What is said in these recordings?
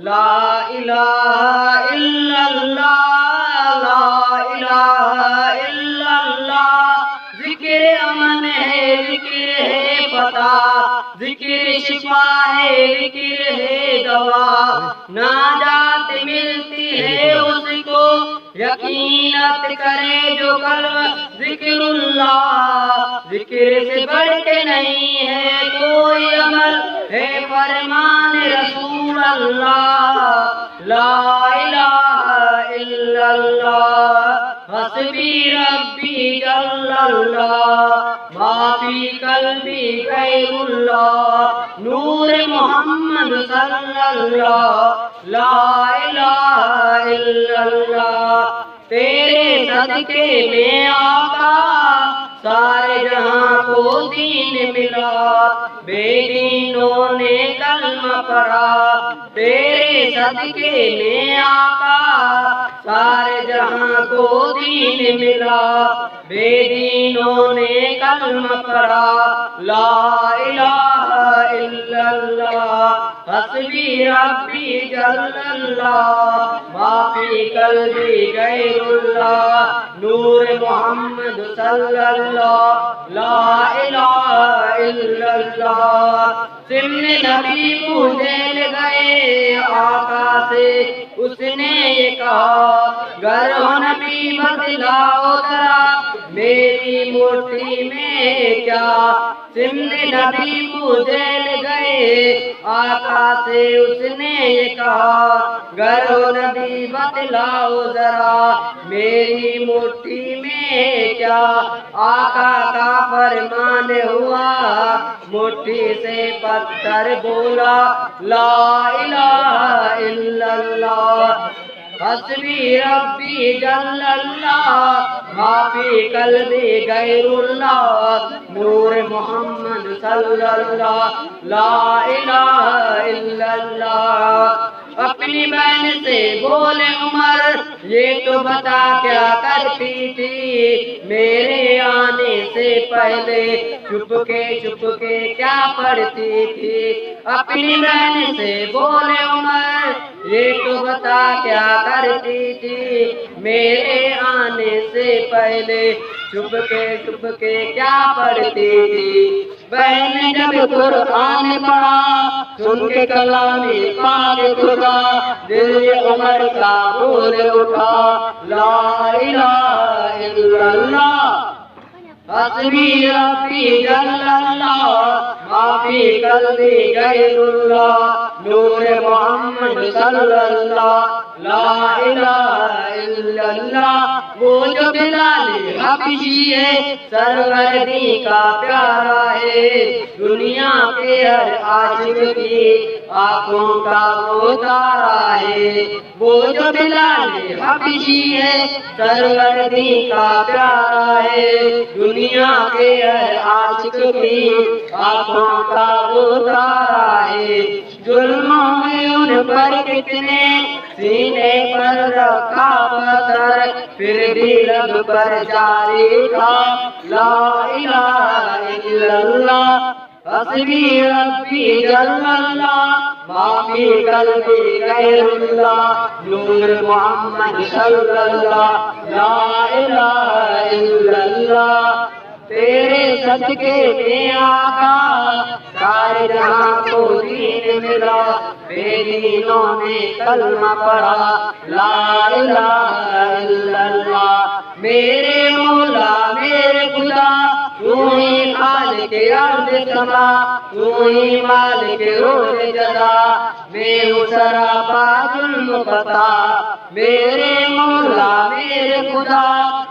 لا الہ الا اللہ، لا الہ الا اللہ۔ ذکر امن ہے، ذکر ہے فتح، ذکر شفا ہے، ذکر ہے دوا۔ ناجات ملتی ہے اس کو یقینت کرے جو قلب ذکر اللہ۔ ذکر سے بڑھ کے نہیں ہے کوئی عمل، ہے فرمان رسول اللہ۔ لا الہ الا اللہ، حسبی ربی جل اللہ، ما فی قلبی غیر اللہ، نور محمد صلی اللہ۔ لا الہ الا اللہ، تیرے صدقے میں آقا سارے جہاں کو دین ملا، بے دینوں نے کلمہ پڑھا، تیرے صدقے میں آقا سارے جہاں کو دین ملا، بے دینوں نے کلمہ پڑھا۔ لا الہ الا اللہ، حسبی ربی جل اللہ، ما فی قلبی غیر اللہ، نور محمد صلی اللہ۔ لا الہ الا اللہ، سن نبی مجھے لے گئے آقا سے، اس نے یہ کہا گر ہو نبی بتلاؤ ذرا میری مٹھی میں کیا۔ سن نبی مجھے لے گئے آقا سے، اس نے یہ کہا گر ہو نبی بتلاؤ ذرا میری مٹھی میں کیا۔ آقا کا فرمان ہوا، مٹھی سے پتھر بولا، لا الہ الا اللہ، حسبی ربی جل اللہ، ما فی قلبی غیر اللہ، نور محمد صلی اللہ۔ لا الہ الا اللہ، اپنی بہن سے بولے عمر یہ تو بتا کیا کرتی تھی میرے آنے سے پہلے، چھپ کے کیا پڑھتی تھی۔ اپنی بہن سے بولے عمر یہ تو بتا کیا کرتی تھی میرے آنے سے پہلے، چھپ کے کیا پڑھتی تھی۔ بہن نے جب قرآن پڑھا سن کے کلام پاک خدا، دل عمر کا بول اٹھا، لا الہ الا اللہ، حسبی ربی جل اللہ، ما فی قلبی غیر اللہ، نور محمد صلی اللہ۔ لا الہ الا اللہ، وہ جو بلال حبشی ہے سروردی کا پیارا ہے، دنیا کے ہر عاشق کی آنکھوں کا وہ تارا ہے۔ وہ جو بلال حبشی ہے سروردی کا پیارا ہے، دنیا کے ہر عاشق کی آنکھوں کا وہ تارا ہے۔ ظلموں میں ان پر کتنے سینے پر رکھا پتھر، پھر بھی لب پر جاری تھا، لا الہ الا اللہ، حسبی ربی جل اللہ، ما فی قلبی غیر اللہ، نور محمد صلی اللہ۔ لا الہ الا اللہ، تیرے صدقے میں آقا سارے جہاں کو دین ملا، بے دینوں نے کلمہ پڑھا، لا الہ الا اللہ۔ میرے مولا میرے خدا تو ہی خالق ارض سما، تو ہی مالک روز جزا، میں ہوں سراپا ظلم خطا۔ میرے مولا میرے خدا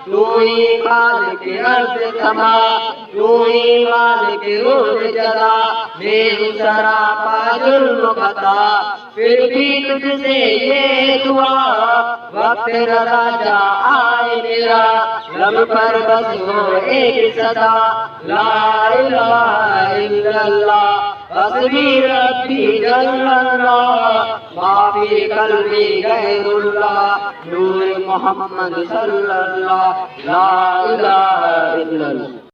تو ہی خالق ارض سما، تو ہی مالک روز جزا، میں ہوں سراپا ظلم خطا۔ پھر بھی تجھ سے یہ دعا وقت رضا جا آئے میرا، لب پر بس ہو ایک صدا، لا الہ الا اللہ، حسبی ربی جل اللہ، ما فی قلبی غیر اللہ، نور محمد صلی اللہ۔ لا الہ الا اللہ۔